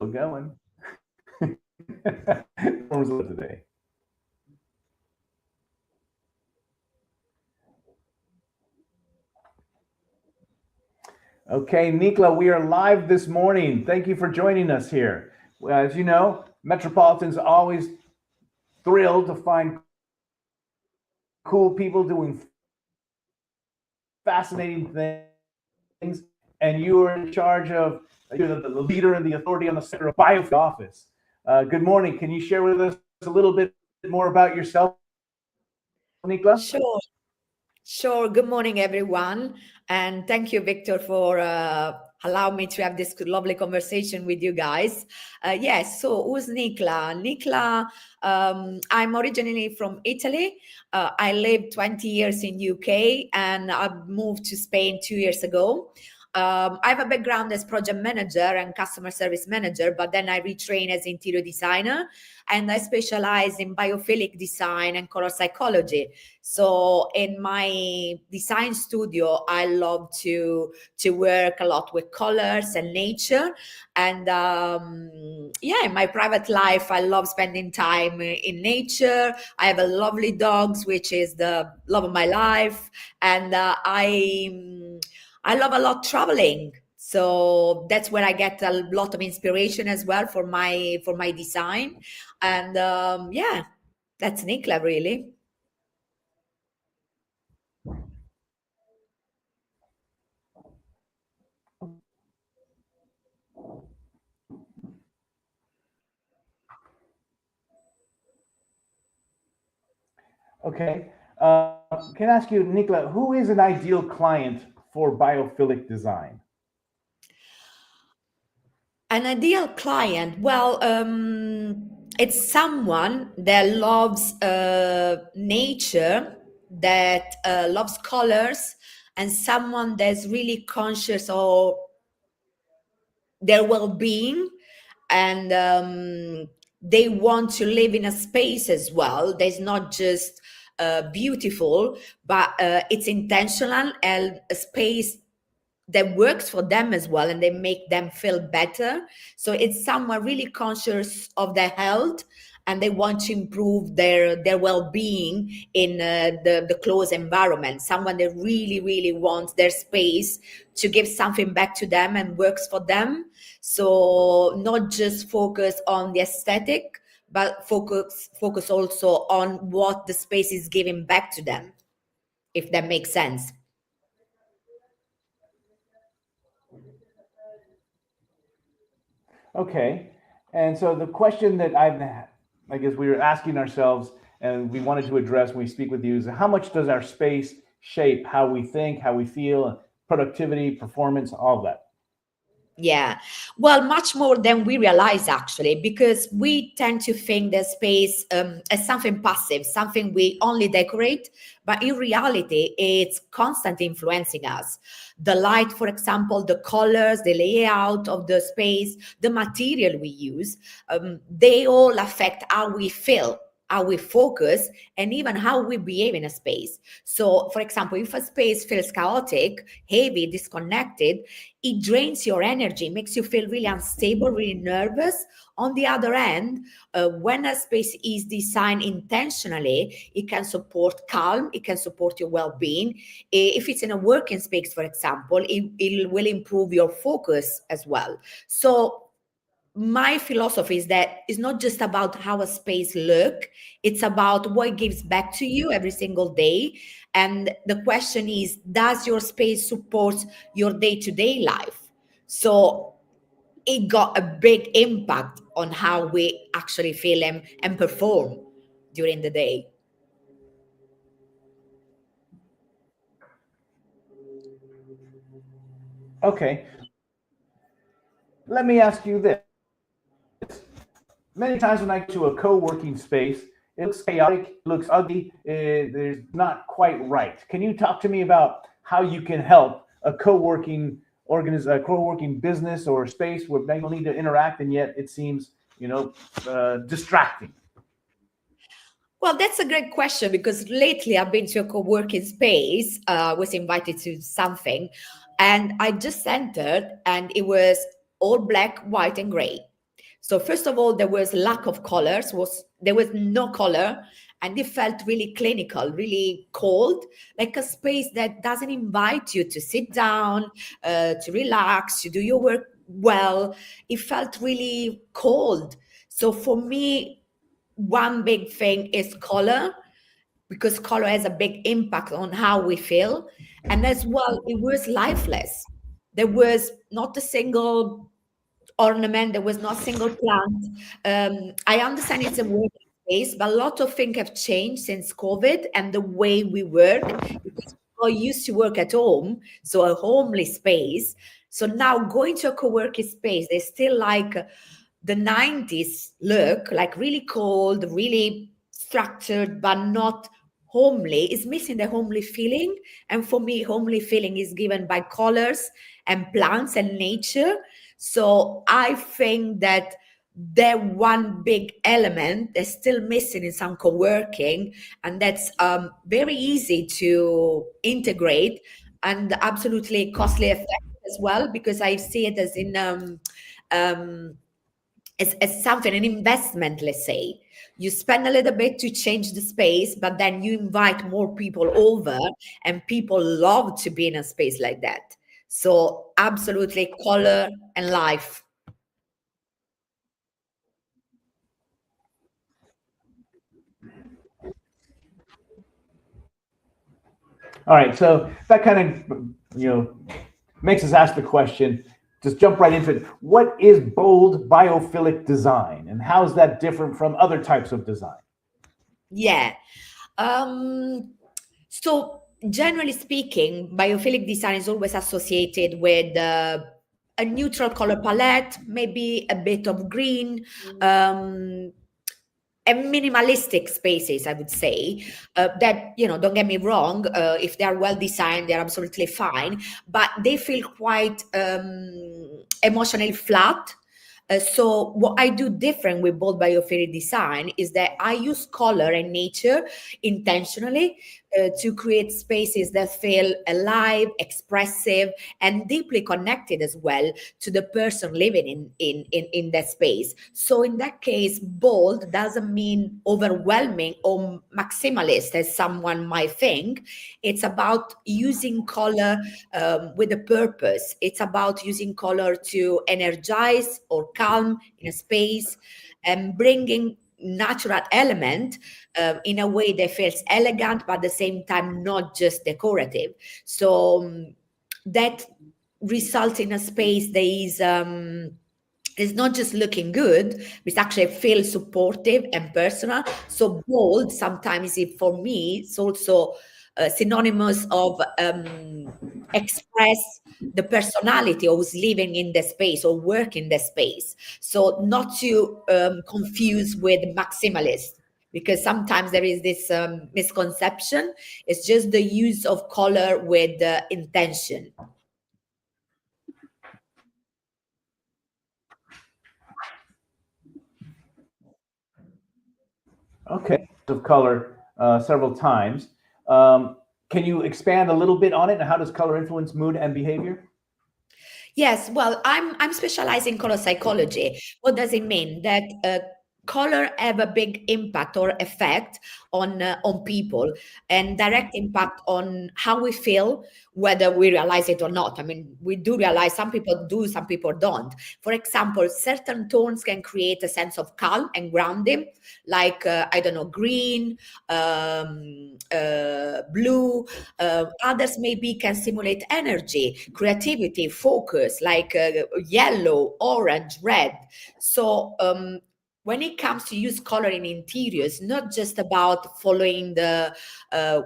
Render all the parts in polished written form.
going. Today. Okay, Nicla, we are live this morning. Thank you for joining us here. As you know, Metropolitan's always thrilled to find cool people doing fascinating things, and you are in charge of, you're the leader and the authority on the center of Biophilic office. Good morning. Can you share with us a little bit more about yourself, Nicla? Sure. Good morning, everyone. And thank you, Victor, for allowing me to have this lovely conversation with you guys. Yes, so who's Nicla? Nicla, I'm originally from Italy. I lived 20 years in UK and I moved to Spain 2 years ago. I have a background as project manager and customer service manager, but then I retrained as interior designer and I specialize in biophilic design and color psychology. So in my design studio, I love to work a lot with colors and nature. And in my private life, I love spending time in nature. I have a lovely dogs, which is the love of my life. And I love a lot traveling. So that's where I get a lot of inspiration as well for my design. And that's Nicla, really. Okay. Can I ask you, Nicla, who is an ideal client for biophilic design? An ideal client, well, it's someone that loves nature, that loves colors, and someone that's really conscious of their well-being, and they want to live in a space as well that's not just beautiful, but it's intentional and a space that works for them as well, and they make them feel better. So it's someone really conscious of their health and they want to improve their well-being in the close environment, someone that really wants their space to give something back to them and works for them. So not just focus on the aesthetic, but focus also on what the space is giving back to them, if that makes sense. Okay. And so the question that I guess we were asking ourselves and we wanted to address when we speak with you is, how much does our space shape how we think, how we feel, productivity, performance, all of that? Yeah, well, much more than we realize, actually, because we tend to think that space as something passive, something we only decorate, but in reality, it's constantly influencing us. The light, for example, the colors, the layout of the space, the material we use, they all affect how we feel, how we focus, and even how we behave in a space. So, for example, if a space feels chaotic, heavy, disconnected, it drains your energy, makes you feel really unstable, really nervous. On the other hand, when a space is designed intentionally, it can support calm, it can support your well-being. If it's in a working space, for example, it will improve your focus as well. So my philosophy is that it's not just about how a space look, it's about what it gives back to you every single day. And the question is, does your space support your day-to-day life? So it got a big impact on how we actually feel and perform during the day. Okay. Let me ask you this. Many times when I go to a co-working space, it looks chaotic, it looks ugly, there's not quite right. Can you talk to me about how you can help a co-working business or space where people need to interact and yet it seems, distracting? Well, that's a great question, because lately I've been to a co-working space, was invited to something, and I just entered and it was all black, white, and gray. So first of all, there was lack of colors, there was no color, and it felt really clinical, really cold, like a space that doesn't invite you to sit down, to relax, to do your work well. It felt really cold. So for me, one big thing is color, because color has a big impact on how we feel. And as well, it was lifeless. There was not a single ornament, there was not a single plant. I understand it's a working space, but a lot of things have changed since COVID and the way we work, because people used to work at home, so a homely space. So now going to a co-working space, they still like the 90s look, like really cold, really structured, but not homely. It's missing the homely feeling. And for me, homely feeling is given by colors and plants and nature. So I think that that one big element is still missing in some co-working, and that's very easy to integrate and absolutely costly effective as well, because I see it as in um, as something, an investment, let's say. You spend a little bit to change the space, but then you invite more people over, and people love to be in a space like that. So absolutely color and life. All right, so that kind of makes us ask the question. Just jump right into it. What is bold biophilic design, and how is that different from other types of design? Yeah. So generally speaking, biophilic design is always associated with a neutral color palette, maybe a bit of green, and minimalistic spaces, I would say, that, don't get me wrong, if they are well designed, they're absolutely fine, but they feel quite emotionally flat. So what I do different with bold biophilic design is that I use color and nature intentionally to create spaces that feel alive, expressive, and deeply connected as well to the person living in that space. So in that case, bold doesn't mean overwhelming or maximalist as someone might think. It's about using color with a purpose. It's about using color to energize or calm in a space, and bringing natural element in a way that feels elegant, but at the same time not just decorative. So that results in a space that is not just looking good, but actually feels supportive and personal. So bold sometimes, for me, it's also synonymous of express the personality of who's living in the space or work in the space. So not to confuse with maximalist, because sometimes there is this misconception. It's just the use of color with intention. Okay, of color several times. Can you expand a little bit on it, and how does color influence mood and behavior? Yes, well, I'm specializing in color psychology. What does it mean? That color have a big impact or effect on people, and direct impact on how we feel, whether we realize it or not. I mean, we do realize, some people do, some people don't. For example, certain tones can create a sense of calm and grounding, like I don't know, green, blue. Others maybe can stimulate energy, creativity, focus, like yellow, orange, red. So when it comes to use color in interiors, not just about following the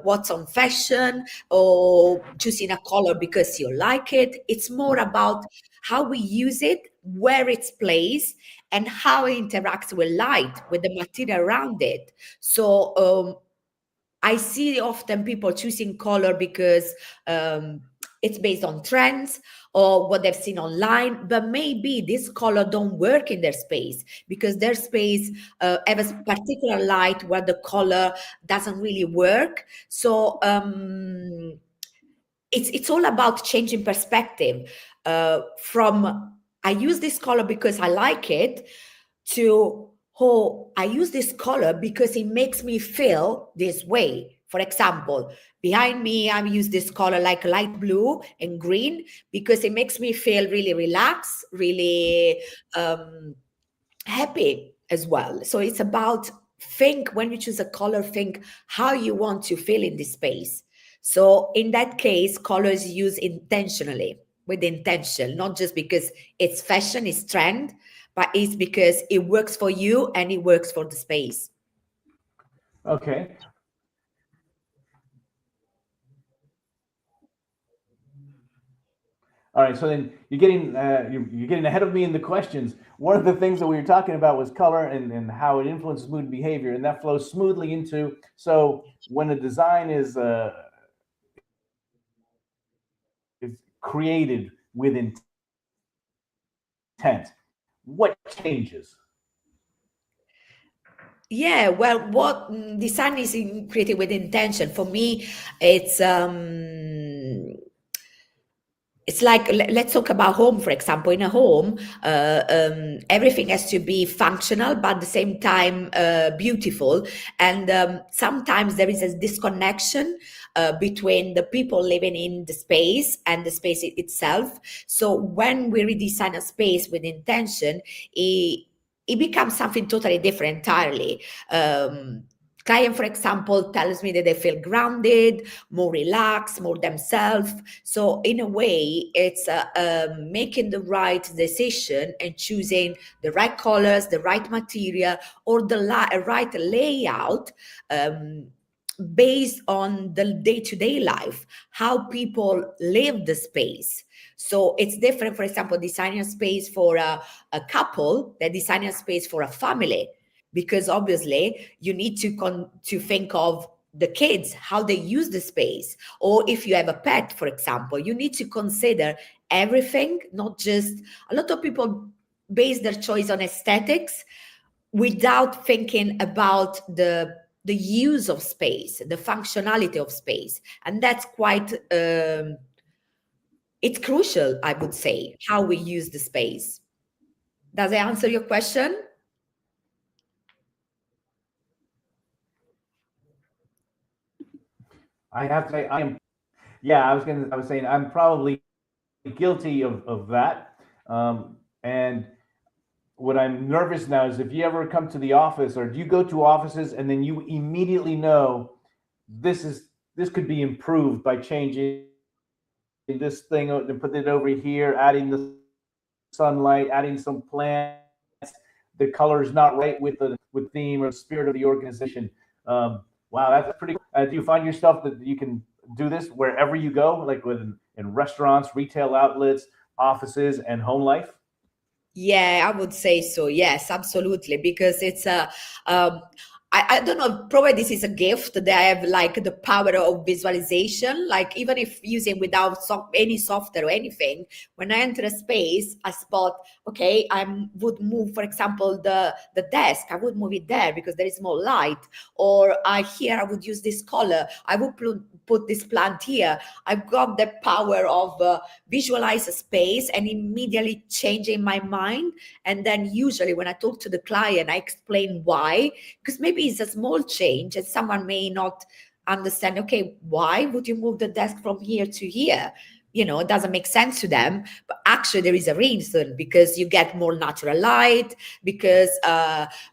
what's on fashion or choosing a color because you like it. It's more about how we use it, where it's placed, and how it interacts with light, with the material around it. So I see often people choosing color because it's based on trends or what they've seen online, but maybe this color don't work in their space because their space has a particular light where the color doesn't really work. So it's all about changing perspective from I use this color because I like it, to, oh, I use this color because it makes me feel this way. For example, behind me, I use this color like light blue and green because it makes me feel really relaxed, really happy as well. So it's about think when you choose a color, think how you want to feel in this space. So in that case, colors used intentionally with intention, not just because it's fashion, it's trend, but it's because it works for you and it works for the space. Okay. All right, so then you're getting ahead of me in the questions. One of the things that we were talking about was color and how it influences mood and behavior, and that flows smoothly into, so when a design is created with intent, what changes? Yeah, well, what design is created with intention. For me, it's it's like let's talk about home, for example. In a home, everything has to be functional but at the same time beautiful, and sometimes there is a disconnection between the people living in the space and the space itself. So when we redesign a space with intention, it becomes something totally different entirely. Client, for example, tells me that they feel grounded, more relaxed, more themselves. So in a way, it's making the right decision and choosing the right colors, the right material, or the right layout, based on the day-to-day life, how people live the space. So it's different, for example, designing a space for a couple than designing a space for a family, because obviously you need to think of the kids, how they use the space. Or if you have a pet, for example, you need to consider everything, not just, a lot of people base their choice on aesthetics without thinking about the use of space, the functionality of space. And that's quite it's crucial, I would say, how we use the space. Does that answer your question? I have to say, I am. Yeah, I was saying I'm probably guilty of that. And what I'm nervous now is if you ever come to the office, or do you go to offices and then you immediately know this could be improved by changing this thing and putting it over here, adding the sunlight, adding some plants. The color is not right with the with theme or spirit of the organization. Wow, that's pretty cool. Do you find yourself that you can do this wherever you go, like in restaurants, retail outlets, offices, and home life? Yeah, I would say so. Yes, absolutely. Because it's a, um, I don't know, probably this is a gift that I have, like the power of visualization. Like even if using without any software or anything, when I enter a space, I spot, okay, would move, for example, the desk, I would move it there because there is more light. Or I would use this color, I would put this plant here. I've got the power of visualize a space and immediately changing my mind. And then usually when I talk to the client, I explain why, because maybe it's a small change and someone may not understand, okay, why would you move the desk from here to here? You know, it doesn't make sense to them, but actually there is a reason, because you get more natural light, because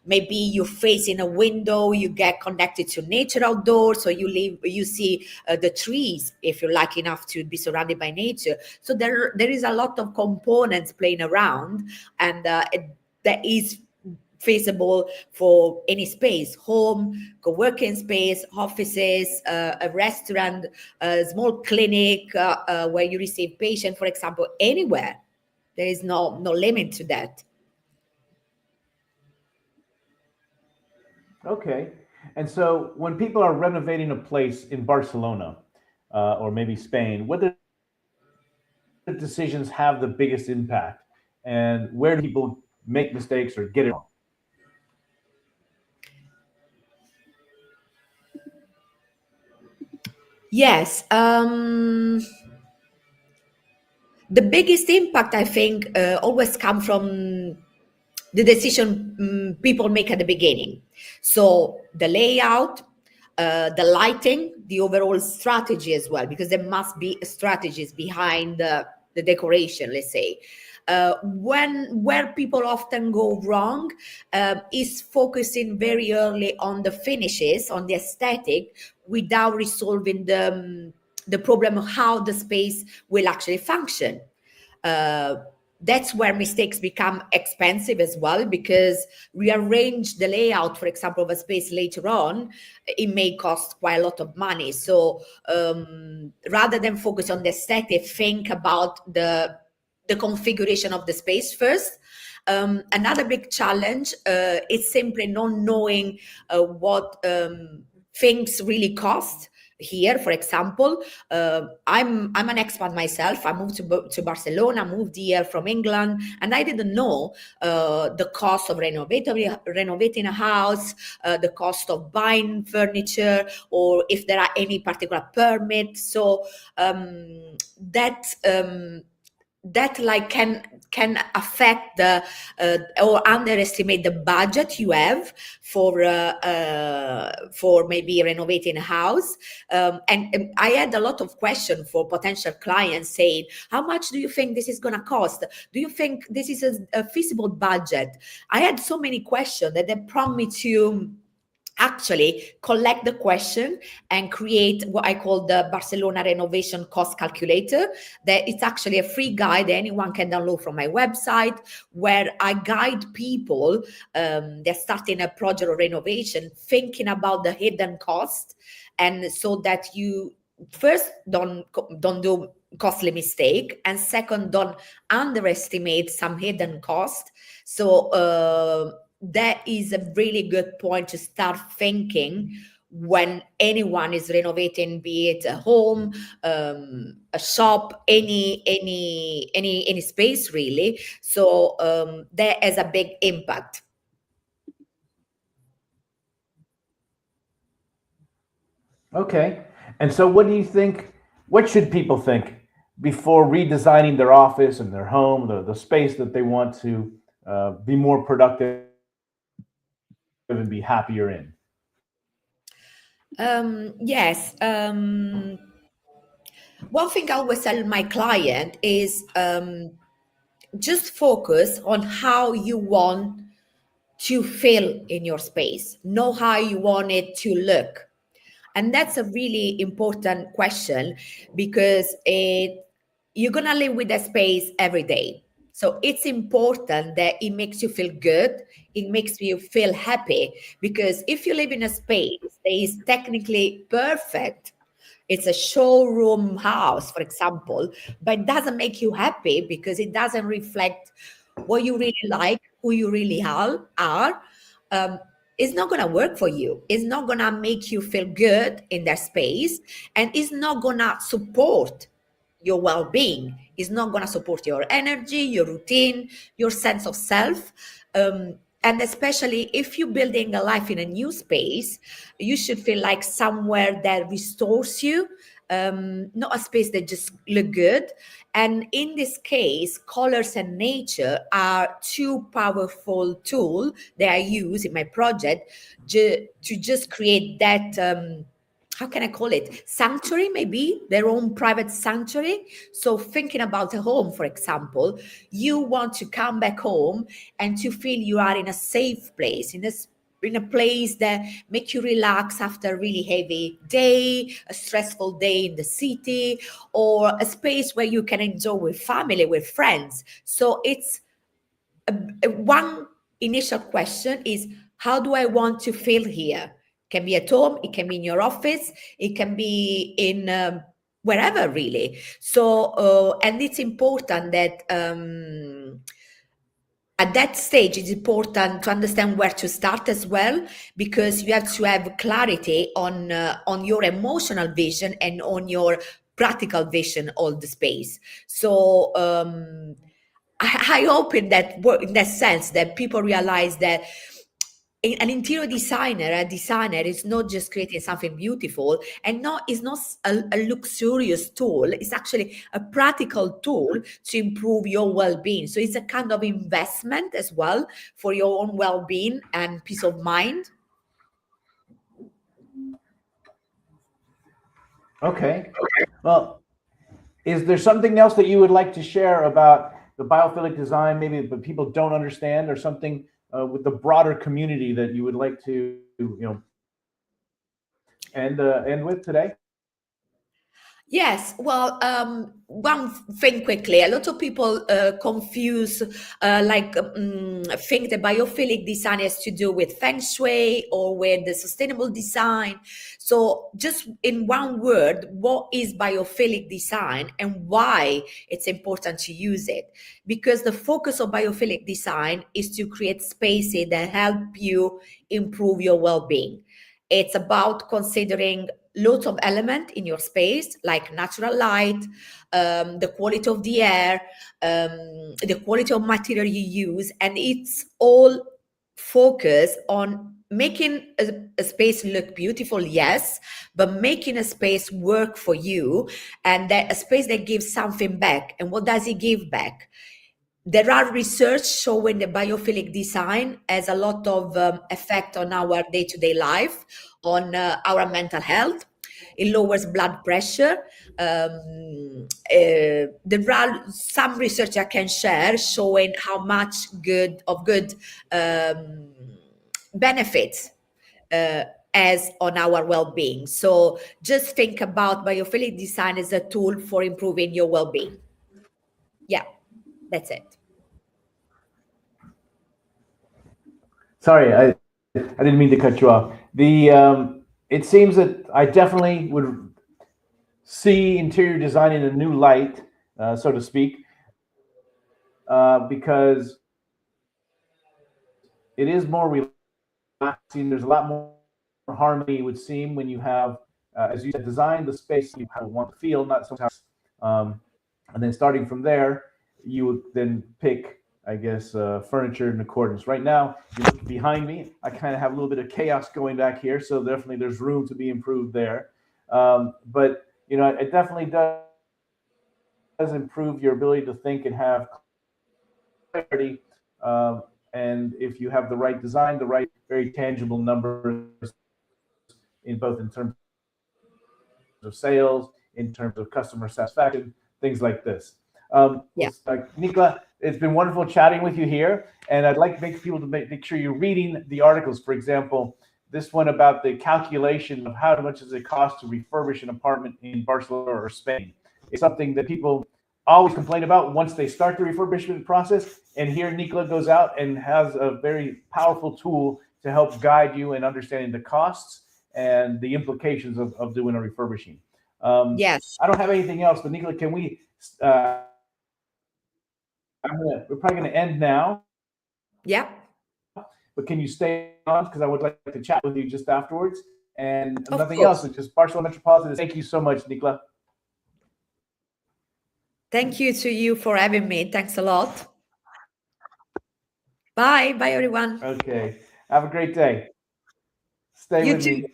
maybe you're facing a window, you get connected to nature outdoors, so you see the trees if you're lucky enough to be surrounded by nature. So there is a lot of components playing around, and that is feasible for any space: home, co-working space, offices, a restaurant, a small clinic, where you receive patient, for example. Anywhere, there is no limit to that. Okay. And so when people are renovating a place in Barcelona, or maybe Spain, what the decisions have the biggest impact, and where do people make mistakes or get it wrong? Yes, the biggest impact, I think, always come from the decision people make at the beginning. So the layout, the lighting, the overall strategy as well, because there must be strategies behind the decoration, let's say. Where people often go wrong is focusing very early on the finishes, on the aesthetic, without resolving the problem of how the space will actually function. That's where mistakes become expensive as well, because rearrange the layout, for example, of a space later on, it may cost quite a lot of money. So rather than focus on the aesthetic, think about the configuration of the space first. Another big challenge is simply not knowing what things really cost. Here, for example, I'm an expat myself. I moved to Barcelona, moved here from England, and I didn't know the cost of renovating a house, the cost of buying furniture, or if there are any particular permits. So that like can affect the or underestimate the budget you have for maybe renovating a house. And I had a lot of questions for potential clients saying, how much do you think this is going to cost? Do you think this is a feasible budget? I had so many questions that they prompted me to actually collect the question and create what I call the Barcelona renovation cost calculator. That it's actually a free guide that anyone can download from my website, where I guide people they're starting a project of renovation, thinking about the hidden cost, and so that you first don't do costly mistake, and second, don't underestimate some hidden cost. So that is a really good point to start thinking when anyone is renovating, be it a home, a shop, any space really. So that has a big impact. Okay. And so what do you think, what should people think before redesigning their office and their home, the space that they want to be more productive and be happier in? Yes. One thing I always tell my client is just focus on how you want to feel in your space, know how you want it to look. And that's a really important question, because you're going to live with a space every day. So it's important that it makes you feel good. It makes you feel happy, because if you live in a space that is technically perfect, it's a showroom house, for example, but it doesn't make you happy because it doesn't reflect what you really like, who you really are, it's not going to work for you. It's not going to make you feel good in that space, and it's not going to support your well-being. It's not going to support your energy, your routine, your sense of self. And especially if you're building a life in a new space, you should feel like somewhere that restores you, not a space that just look good. And in this case, colors and nature are two powerful tools that I use in my project to just create that how can I call it? Sanctuary, maybe their own private sanctuary. So thinking about a home, for example, you want to come back home and to feel you are in a safe place, in a place that make you relax after a really heavy day, a stressful day in the city, or a space where you can enjoy with family, with friends. So it's one initial question is, how do I want to feel here? Can be at home, it can be in your office, it can be in wherever really. So and it's important that at that stage it's important to understand where to start as well, because you have to have clarity on your emotional vision and on your practical vision of the space. So I hope in that sense that people realize that an interior designer, a designer is not just creating something beautiful, and is not a luxurious tool. It's actually a practical tool to improve your well-being. So it's a kind of investment as well for your own well-being and peace of mind. Okay. Well, is there something else that you would like to share about the biophilic design, maybe but people don't understand, or something with the broader community that you would like to, end with today? Yes, well, one thing quickly. A lot of people confuse, think the biophilic design has to do with feng shui or with the sustainable design. So, just in one word, what is biophilic design and why it's important to use it? Because the focus of biophilic design is to create spaces that help you improve your well-being. It's about considering lots of elements in your space, like natural light, the quality of the air, the quality of material you use, and it's all focused on making a space look beautiful, yes, but making a space work for you, and that a space that gives something back. And what does it give back? There are research showing the biophilic design has a lot of effect on our day-to-day life, on our mental health. It lowers blood pressure. There are some research I can share showing how much good benefits as on our well-being. So just think about biophilic design as a tool for improving your well-being. Yeah, that's it. Sorry, I didn't mean to cut you off. It seems that I definitely would see interior design in a new light, so to speak, because it is more relaxing. There's a lot more harmony, it would seem, when you have, as you said, design the space you want to feel, not so much. And then starting from there, you would then pick, I guess, furniture in accordance. Right now, you look behind me, I kind of have a little bit of chaos going back here, so definitely there's room to be improved there. But it definitely does improve your ability to think and have clarity. And if you have the right design, the right, very tangible numbers in terms of sales, in terms of customer satisfaction, things like this. Yeah. Nicla, it's been wonderful chatting with you here, and I'd like to make people to make sure you're reading the articles. For example, this one about the calculation of how much does it cost to refurbish an apartment in Barcelona or Spain. It's something that people always complain about once they start the refurbishment process. And here Nicla goes out and has a very powerful tool to help guide you in understanding the costs and the implications of doing a refurbishing. Yes. I don't have anything else, but Nicla, can we? We're probably going to end now. Yeah. But can you stay on, because I would like to chat with you just afterwards. And Of nothing course. else. It's just Barcelona Metropolitan. Thank you so much, Nicla. Thank you to you for having me. Thanks a lot. Bye. Bye, everyone. Okay. Have a great day. Stay You with too. me.